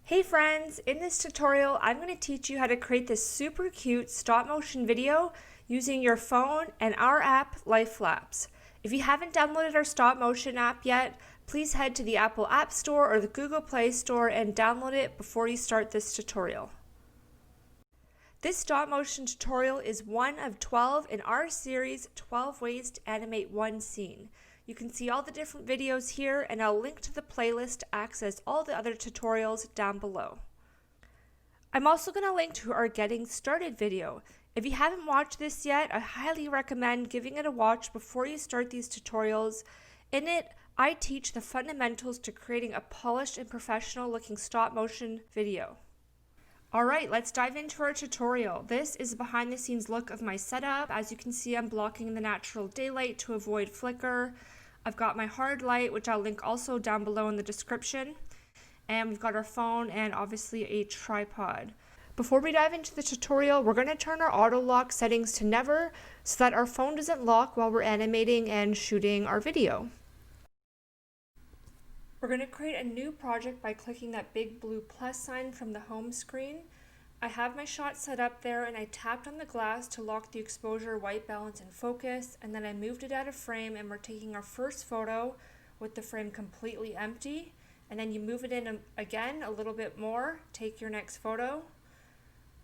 Hey friends, in this tutorial I'm going to teach you how to create this super cute stop motion video using your phone and our app Lapse. If you haven't downloaded our stop motion app yet, please head to the Apple App Store or the Google Play Store and download it before you start this tutorial. This stop motion tutorial is one of 12 in our series 12 Ways to Animate One Scene. You can see all the different videos here, and I'll link to the playlist to access all the other tutorials down below. I'm also going to link to our Getting Started video. If you haven't watched this yet, I highly recommend giving it a watch before you start these tutorials. In it, I teach the fundamentals to creating a polished and professional looking stop motion video. Alright, let's dive into our tutorial. This is a behind the scenes look of my setup. As you can see, I'm blocking the natural daylight to avoid flicker. I've got my hard light, which I'll link also down below in the description. And we've got our phone and obviously a tripod. Before we dive into the tutorial, we're going to turn our auto lock settings to never so that our phone doesn't lock while we're animating and shooting our video. We're going to create a new project by clicking that big blue plus sign from the home screen. I have my shot set up there and I tapped on the glass to lock the exposure, white balance, and focus, and then I moved it out of frame and we're taking our first photo with the frame completely empty, and then you move it in again a little bit more, take your next photo,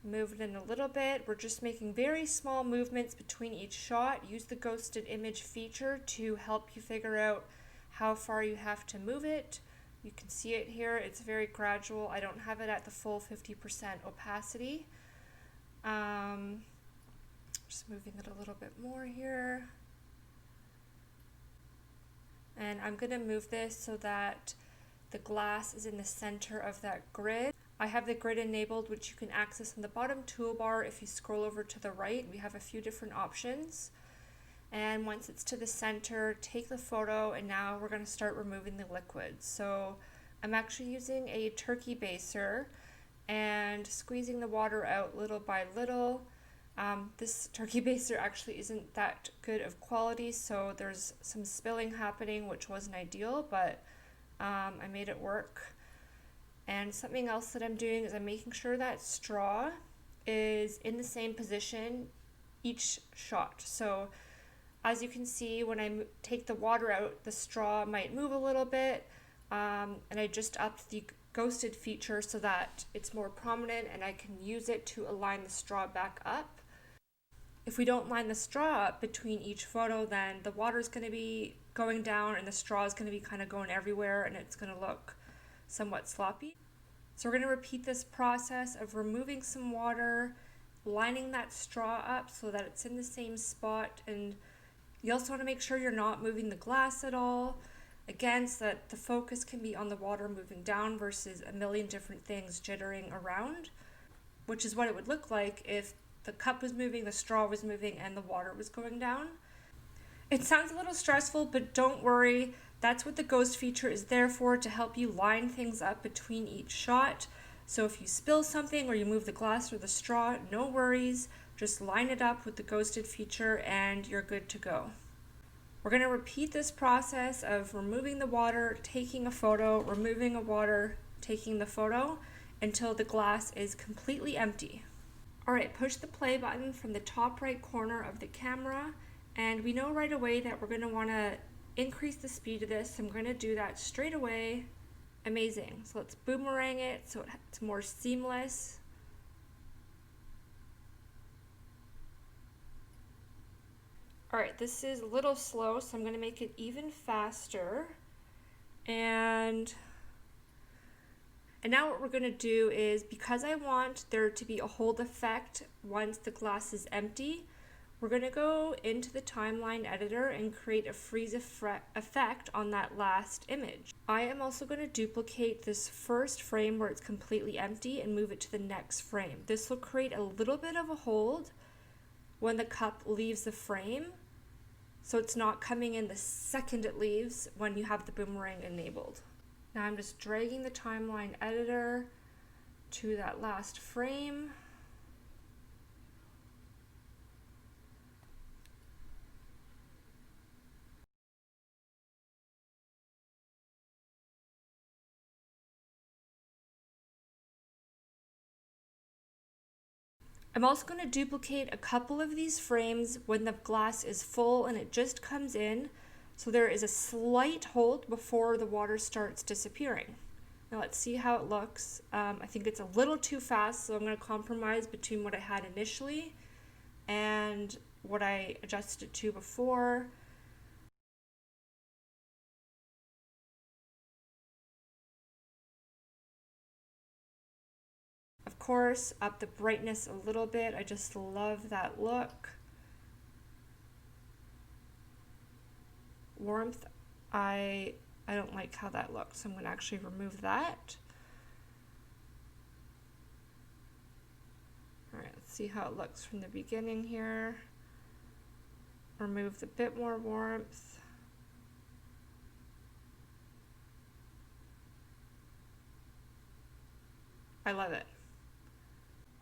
move it in a little bit. We're just making very small movements between each shot. Use the ghosted image feature to help you figure out how far you have to move it. You can see it here, it's very gradual. I don't have it at the full 50% opacity. Just moving it a little bit more here. And I'm gonna move this so that the glass is in the center of that grid. I have the grid enabled, which you can access in the bottom toolbar. If you scroll over to the right, we have a few different options. And once it's to the center, take the photo, and now we're going to start removing the liquids. So I'm actually using a turkey baser and squeezing the water out little by little. This turkey baser actually isn't that good of quality, so there's some spilling happening, which wasn't ideal, but I made it work. And something else that I'm doing is I'm making sure that straw is in the same position each shot. So as you can see, when I take the water out, the straw might move a little bit, and I just upped the ghosted feature so that it's more prominent and I can use it to align the straw back up. If we don't line the straw up between each photo, then the water is going to be going down and the straw is going to be kind of going everywhere and it's going to look somewhat sloppy. So we're going to repeat this process of removing some water, lining that straw up so that it's in the same spot, and you also want to make sure you're not moving the glass at all, again, so that the focus can be on the water moving down versus a million different things jittering around, which is what it would look like if the cup was moving, the straw was moving, and the water was going down. It sounds a little stressful, but don't worry. That's what the ghost feature is there for, to help you line things up between each shot. So if you spill something or you move the glass or the straw, no worries. Just line it up with the ghosted feature and you're good to go. We're going to repeat this process of removing the water, taking a photo, removing the water, taking the photo, until the glass is completely empty. Alright, push the play button from the top right corner of the camera, and we know right away that we're going to want to increase the speed of this. I'm going to do that straight away. Amazing. So let's boomerang it so it's more seamless. Alright, this is a little slow, so I'm going to make it even faster. And now what we're going to do is, because I want there to be a hold effect once the glass is empty, we're going to go into the timeline editor and create a freeze effect on that last image. I am also going to duplicate this first frame where it's completely empty and move it to the next frame. This will create a little bit of a hold when the cup leaves the frame, so it's not coming in the second it leaves when you have the boomerang enabled. Now I'm just dragging the timeline editor to that last frame. I'm also going to duplicate a couple of these frames when the glass is full and it just comes in, so there is a slight hold before the water starts disappearing. Now let's see how it looks. I think it's a little too fast, so I'm going to compromise between what I had initially and what I adjusted it to before. Of course, up the brightness a little bit. I just love that look. Warmth, I don't like how that looks, so I'm going to actually remove that. Alright, let's see how it looks from the beginning here. Remove the bit more warmth. I love it.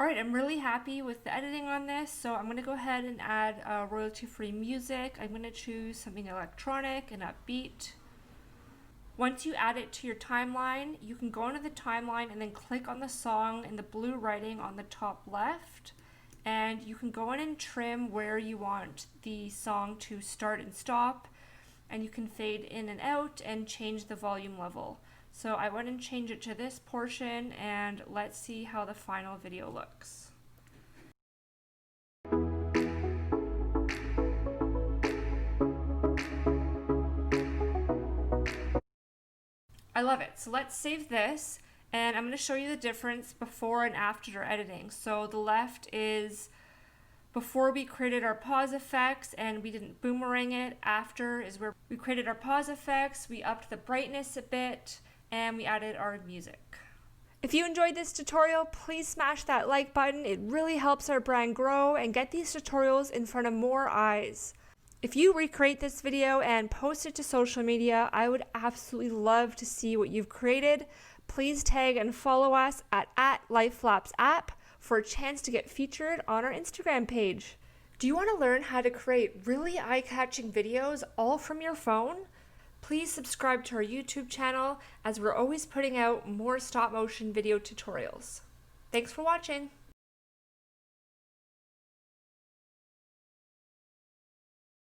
Alright, I'm really happy with the editing on this, so I'm going to go ahead and add royalty-free music. I'm going to choose something electronic and upbeat. Once you add it to your timeline, you can go into the timeline and then click on the song in the blue writing on the top left, and you can go in and trim where you want the song to start and stop, and you can fade in and out and change the volume level. So I went and changed it to this portion, and let's see how the final video looks. I love it. So let's save this, and I'm going to show you the difference before and after editing. So the left is before we created our pause effects and we didn't boomerang it. After is where we created our pause effects, we upped the brightness a bit, and we added our music. If you enjoyed this tutorial, please smash that like button. It really helps our brand grow and get these tutorials in front of more eyes. If you recreate this video and post it to social media, I would absolutely love to see what you've created. Please tag and follow us at LifeLapseApp for a chance to get featured on our Instagram page. Do you want to learn how to create really eye-catching videos all from your phone? Please subscribe to our YouTube channel, as we're always putting out more stop motion video tutorials. Thanks for watching.